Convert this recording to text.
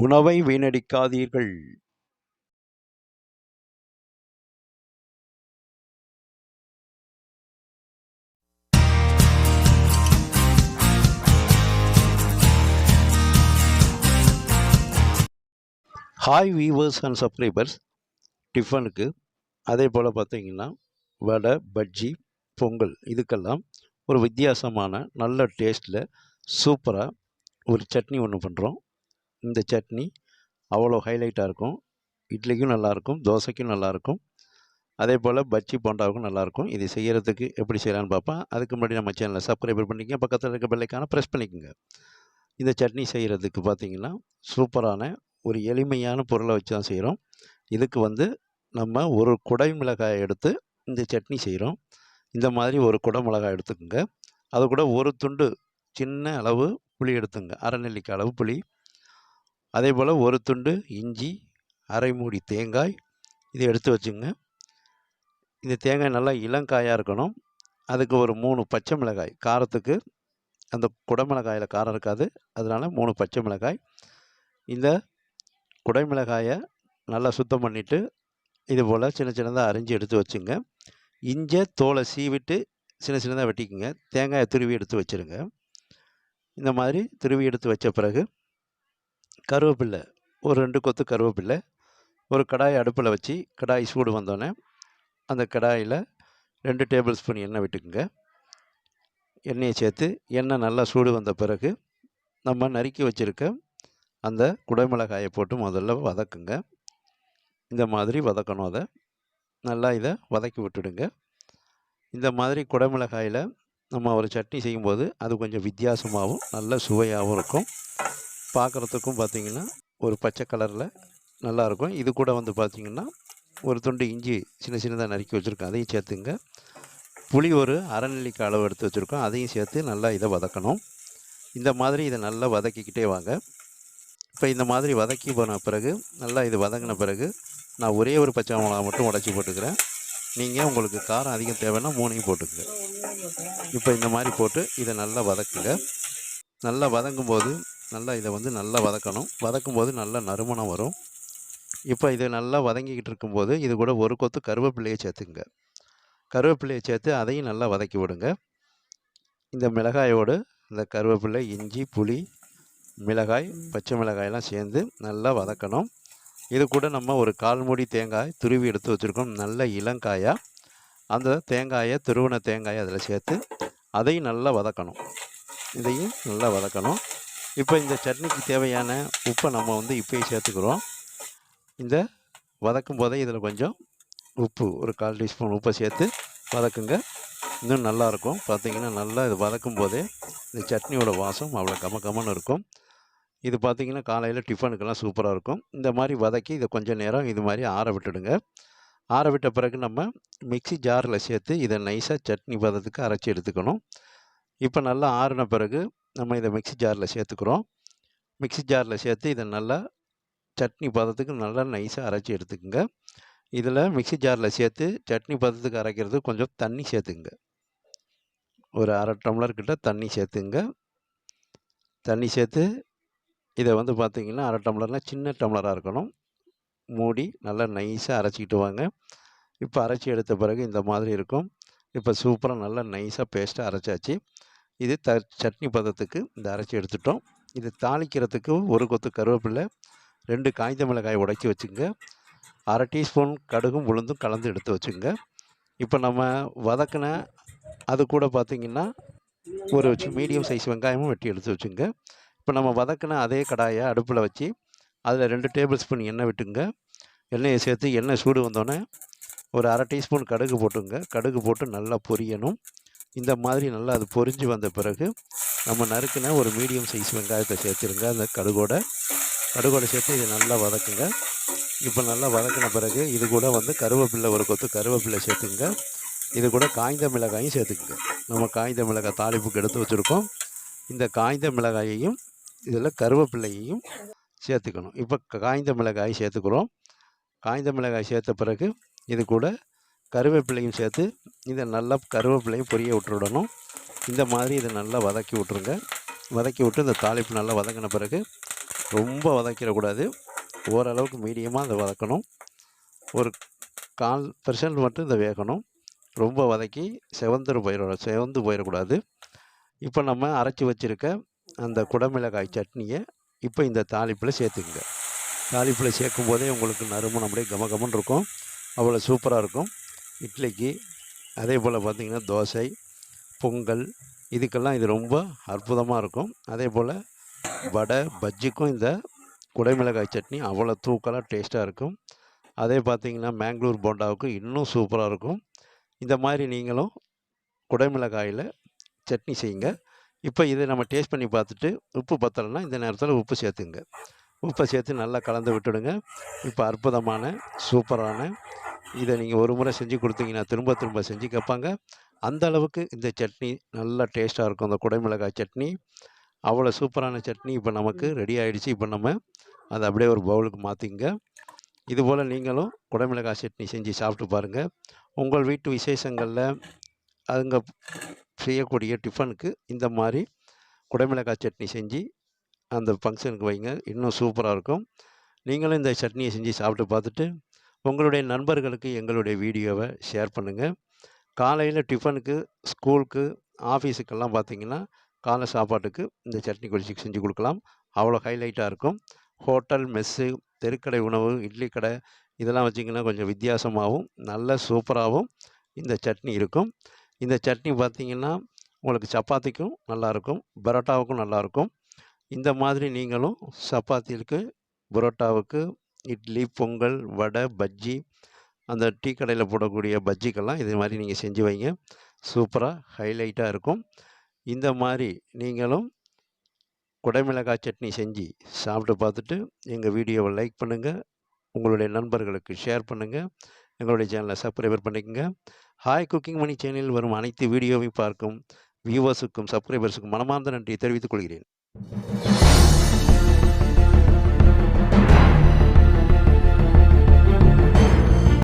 உணவை வீணடிக்காதீர்கள். Hi viewers and subscribers. டிஃபனுக்கு அதே போல் பார்த்தீங்கன்னா வடை, பஜ்ஜி, பொங்கல் இதுக்கெல்லாம் ஒரு வித்தியாசமான நல்ல டேஸ்ட்டில் சூப்பராக ஒரு சட்னி ஒன்று பண்ணுறோம். இந்த சட்னி அவ்வளோ ஹைலைட்டாக இருக்கும். இட்லிக்கும் நல்லாயிருக்கும், தோசைக்கும் நல்லாயிருக்கும், அதே போல் பஜ்ஜி போண்டாவுக்கும் நல்லாயிருக்கும். இது செய்கிறதுக்கு எப்படி செய்யலான்னு பார்ப்பேன். அதுக்கு முன்னாடி நம்ம சேனலை சப்ஸ்கிரைபர் பண்ணிக்கங்க, பக்கத்தில் இருக்க பெல்லைக்கான ப்ரெஸ் பண்ணிக்கோங்க. இந்த சட்னி செய்கிறதுக்கு பார்த்திங்கன்னா சூப்பரான ஒரு எளிமையான பொருளை வச்சு தான் செய்கிறோம். இதுக்கு நம்ம ஒரு குடை மிளகாயை எடுத்து இந்த சட்னி செய்கிறோம். இந்த மாதிரி ஒரு குடை மிளகாய் எடுத்துக்கோங்க. அது கூட ஒரு துண்டு சின்ன அளவு புளி எடுத்துங்க, அரை நெல்லிக்காய் அளவு புளி. அதே போல் ஒரு துண்டு இஞ்சி, அரை மூடி தேங்காய் இதை எடுத்து வச்சுங்க. இந்த தேங்காய் நல்லா இளங்காயாக இருக்கணும். அதுக்கு ஒரு 3 பச்சை மிளகாய், காரத்துக்கு அந்த குடை மிளகாயில் காரம் இருக்காது, அதனால் 3 பச்சை மிளகாய். இந்த குடை மிளகாயை நல்லா சுத்தம் பண்ணிவிட்டு இது போல் சின்ன சின்னதாக அரிஞ்சு எடுத்து வச்சுங்க. இஞ்சை தோலை சீவிட்டு சின்ன சின்னதாக வெட்டிக்குங்க. தேங்காயை துருவி எடுத்து வச்சுருங்க. இந்த மாதிரி துருவி எடுத்து வச்ச பிறகு கருவேப்பில்லை, ஒரு 2 கொத்து கருவேப்பில்லை. ஒரு கடாயை அடுப்பில் வச்சு கடாய் சூடு வந்தோடனே அந்த கடாயில் 2 டேபிள் ஸ்பூன் எண்ணெய் விட்டுக்குங்க. எண்ணெயை சேர்த்து எண்ணெய் நல்லா சூடு வந்த பிறகு நம்ம நறுக்கி வச்சுருக்க அந்த குடைமிளகாயை போட்டு முதல்ல வதக்குங்க. இந்த மாதிரி வதக்கணும். அதை நல்லா இதை வதக்கி விட்டுடுங்க. இந்த மாதிரி குடைமிளகாயில் நம்ம ஒரு சட்னி செய்யும்போது அது கொஞ்சம் வித்தியாசமாகவும் நல்ல சுவையாகவும் இருக்கும். பார்க்குறதுக்கும் பார்த்திங்கன்னா ஒரு பச்சை கலரில் நல்லாயிருக்கும். இது கூட பார்த்திங்கன்னா ஒரு துண்டு இஞ்சி சின்ன சின்னதாக நறுக்கி வச்சுருக்கோம், அதையும் சேர்த்துங்க. புளி ஒரு அரை நெல்லிக்காய் அளவு எடுத்து வச்சுருக்கோம், அதையும் சேர்த்து நல்லா இதை வதக்கணும். இந்த மாதிரி இதை நல்லா வதக்கிக்கிட்டே வாங்க. இப்போ இந்த மாதிரி வதக்கி போன பிறகு நல்லா இது வதங்கின பிறகு நான் ஒரே ஒரு பச்சை மிளகா மட்டும் உடச்சி போட்டுக்கிறேன். நீங்கள் உங்களுக்கு காரம் அதிகம் தேவைன்னா 3ஐயும் போட்டுக்குங்க. இப்போ இந்த மாதிரி போட்டு இதை நல்லா வதக்குங்க. நல்லா வதங்கும்போது நல்லா இதை நல்லா வதக்கணும். வதக்கும்போது நல்லா நறுமணம் வரும். இப்போ இது நல்லா வதங்கிக்கிட்டு இருக்கும்போது இது கூட ஒரு கொத்து கருவேப்பிலையை சேர்த்துக்குங்க. கருவேப்பிலையை சேர்த்து அதையும் நல்லா வதக்கி விடுங்க. இந்த மிளகாயோடு இந்த கருவேப்பிலை, இஞ்சி, புளி, மிளகாய், பச்சை மிளகாயெல்லாம் சேர்ந்து நல்லா வதக்கணும். இது கூட நம்ம ஒரு 1/4 மூடி தேங்காய் துருவி எடுத்து வச்சுருக்கோம், நல்ல இளங்காயாக. அந்த தேங்காயை, துருவின தேங்காயை அதில் சேர்த்து அதையும் நல்லா வதக்கணும். இதையும் நல்லா வதக்கணும். இப்போ இந்த சட்னிக்கு தேவையான உப்பை நம்ம இப்போயே சேர்த்துக்கிறோம். இந்த வதக்கும் போதே இதில் கொஞ்சம் உப்பு, ஒரு 1/4 டீஸ்பூன் உப்பை சேர்த்து வதக்குங்க. இன்னும் நல்லாயிருக்கும். பார்த்திங்கன்னா நல்லா இது வதக்கும் போதே இந்த சட்னியோட வாசம் அவ்வளோ கமகமன்னு இருக்கும். இது பார்த்திங்கன்னா காலையில் டிஃபனுக்கெல்லாம் சூப்பராக இருக்கும். இந்த மாதிரி வதக்கி இதை கொஞ்சம் நேரம் இது மாதிரி ஆற விட்டுடுங்க. ஆற விட்ட பிறகு நம்ம மிக்ஸி ஜாரில் சேர்த்து இதை நைஸாக சட்னி பதத்துக்கு அரைச்சி எடுத்துக்கணும். இப்போ நல்லா ஆறின பிறகு நம்ம இதை மிக்ஸி ஜாரில் சேர்த்துக்கிறோம். மிக்ஸி ஜாரில் சேர்த்து இதை நல்லா சட்னி பதத்துக்கு நல்லா நைஸாக அரைச்சி எடுத்துக்கோங்க. இதில் மிக்ஸி ஜாரில் சேர்த்து சட்னி பதத்துக்கு அரைக்கிறது கொஞ்சம் தண்ணி சேர்த்துங்க. ஒரு 1/2 டம்ளர் கிட்ட தண்ணி சேர்த்துங்க. தண்ணி சேர்த்து இதை பார்த்திங்கன்னா 1/2 டம்ளர்னால் சின்ன டம்ளராக இருக்கணும். மூடி நல்லா நைஸாக அரைச்சிக்கிட்டு வாங்க. இப்போ அரைச்சி எடுத்த பிறகு இந்த மாதிரி இருக்கும். இப்போ சூப்பராக நல்லா நைஸாக பேஸ்ட்டாக அரைச்சாச்சு. இது சட்னி பதத்துக்கு இந்த அரைச்சி எடுத்துட்டோம். இது தாளிக்கிறதுக்கு ஒரு கொத்து கருவேப்பிலை, 2 காய்ந்த மிளகாய் உடைச்சி வச்சுங்க. 1/2 டீஸ்பூன் கடுகும் உளுந்தும் கலந்து எடுத்து வச்சுங்க. இப்போ நம்ம வதக்கின அது கூட பார்த்திங்கன்னா ஒரு மீடியம் சைஸ் வெங்காயமும் வெட்டி எடுத்து வச்சுங்க. இப்போ நம்ம வதக்கின அதே கடாயை அடுப்பில் வச்சு அதில் 2 டேபிள் ஸ்பூன் எண்ணெய் விட்டுங்க. எண்ணெயை சேர்த்து எண்ணெய் சூடு வந்தோடனே ஒரு 1/2 டீஸ்பூன் கடுகு போட்டுங்க. கடுகு போட்டு நல்லா பொரியணும். இந்த மாதிரி நல்லா அது பொரிஞ்சு வந்த பிறகு நம்ம நறுக்கின ஒரு மீடியம் சைஸ் வெங்காயத்தை சேர்த்துருங்க. அந்த கடுகோட சேர்த்து இதை நல்லா வதக்குங்க. இப்போ நல்லா வதக்கின பிறகு இது கூட கருவேப்பில்லை, ஒரு கொத்து கருவேப்பில்லை சேர்த்துங்க. இது கூட காய்ந்த மிளகாயும் சேர்த்துக்குங்க. நம்ம காய்ந்த மிளகாய் தாளிப்புக்கு எடுத்து வச்சுருக்கோம். இந்த காய்ந்த மிளகாயையும் இதில் கருவேப்பிள்ளையையும் சேர்த்துக்கணும். இப்போ காய்ந்த மிளகாய் சேர்த்துக்கிறோம். காய்ந்த மிளகாய் சேர்த்த பிறகு இது கூட கருவேப்பிலையும் சேர்த்து இதை நல்லா கருவேப்பிலையும் பொரிய விட்டுவிடணும். இந்த மாதிரி இதை நல்லா வதக்கி விட்ருங்க. வதக்கி விட்டு இந்த தாளிப்பு நல்லா வதங்கின பிறகு ரொம்ப வதக்கிடக்கூடாது. ஓரளவுக்கு மீடியமாக அதை வதக்கணும். ஒரு 1/4% மட்டும் இதை வேகணும். ரொம்ப வதக்கி செவந்து போயிடக்கூடாது. இப்போ நம்ம அரைச்சி வச்சுருக்க அந்த குடமிளகாய் சட்னியை இப்போ இந்த தாளிப்பில் சேர்த்துக்குங்க. தாளிப்பில் சேர்க்கும் போதே உங்களுக்கு நறுமணம் அப்படியே கமகமன்னு இருக்கும். அவ்வளோ சூப்பராக இருக்கும். இட்லிக்கு அதே போல் பார்த்திங்கன்னா தோசை, பொங்கல் இதுக்கெல்லாம் இது ரொம்ப அற்புதமாக இருக்கும். அதே போல் வடை, பஜ்ஜிக்கும் இந்த குடைமிளகாய் சட்னி அவ்வளோ தூக்கலாக டேஸ்ட்டாக இருக்கும். அதே பார்த்திங்கன்னா மேங்களூர் போண்டாவுக்கு இன்னும் சூப்பராக இருக்கும். இந்த மாதிரி நீங்களும் குடைமிளகாயில் சட்னி செய்யுங்க. இப்போ இதை நம்ம டேஸ்ட் பண்ணி பார்த்துட்டு உப்பு பத்தலைன்னா இந்த நேரத்தில் உப்பு சேர்த்துங்க. உப்பை சேர்த்து நல்லா கலந்து விட்டுடுங்க. இப்போ அற்புதமான சூப்பரான இதை நீங்கள் ஒரு முறை செஞ்சு கொடுத்தீங்கன்னா திரும்ப திரும்ப செஞ்சு கேட்பாங்க. அந்த அளவுக்கு இந்த சட்னி நல்லா டேஸ்ட்டாக இருக்கும். அந்த குடைமிளகாய் சட்னி அவ்வளோ சூப்பரான சட்னி இப்போ நமக்கு ரெடி ஆகிடுச்சு. இப்போ நம்ம அதை அப்படியே ஒரு பவுலுக்கு மாற்றிங்க. இதுபோல் நீங்களும் குடைமிளகாய் சட்னி செஞ்சு சாப்பிட்டு பாருங்கள். உங்கள் வீட்டு விசேஷங்களில் அங்கே செய்யக்கூடிய டிஃபனுக்கு இந்த மாதிரி குடைமிளகாய் சட்னி செஞ்சு அந்த ஃபங்க்ஷனுக்கு வைங்க. இன்னும் சூப்பராக இருக்கும். நீங்களும் இந்த சட்னியை செஞ்சு சாப்பிட்டு பார்த்துட்டு உங்களுடைய நண்பர்களுக்கு எங்களுடைய வீடியோவை ஷேர் பண்ணுங்கள். காலையில் டிஃபனுக்கு, ஸ்கூலுக்கு, ஆஃபீஸுக்கெல்லாம் பார்த்திங்கன்னா காலை சாப்பாட்டுக்கு இந்த சட்னி குறிச்சி செஞ்சு கொடுக்கலாம். அவ்வளோ ஹைலைட்டாக இருக்கும். ஹோட்டல், மெஸ்ஸு, தெருக்கடை உணவு, இட்லி கடை இதெல்லாம் வச்சிங்கன்னா கொஞ்சம் வித்தியாசமாகவும் நல்ல சூப்பராகவும் இந்த சட்னி இருக்கும். இந்த சட்னி பார்த்திங்கன்னா உங்களுக்கு சப்பாத்திக்கும் நல்லாயிருக்கும், பரோட்டாவுக்கும் நல்லாயிருக்கும். இந்த மாதிரி நீங்களும் சப்பாத்திக்கு, பரோட்டாவுக்கு, இட்லி, பொங்கல், வடை, பஜ்ஜி, அந்த டீ கடையில் போடக்கூடிய பஜ்ஜிக்கெல்லாம் இது மாதிரி நீங்கள் செஞ்சு வைங்க. சூப்பராக ஹைலைட்டாக இருக்கும். இந்த மாதிரி நீங்களும் குடைமிளகாய் சட்னி செஞ்சு சாப்பிட்டு பார்த்துட்டு எங்கள் வீடியோவை லைக் பண்ணுங்கள், உங்களுடைய நண்பர்களுக்கு ஷேர் பண்ணுங்கள், எங்களுடைய சேனலை சப்ஸ்கிரைபர் பண்ணிக்கோங்க. ஹாய் குக்கிங் மணி சேனலில் வரும் அனைத்து வீடியோவையும் பார்க்கும் வியூவர்ஸுக்கும் சப்ஸ்கிரைபர்ஸுக்கும் மனமார்ந்த நன்றி தெரிவித்துக் கொள்கிறேன்.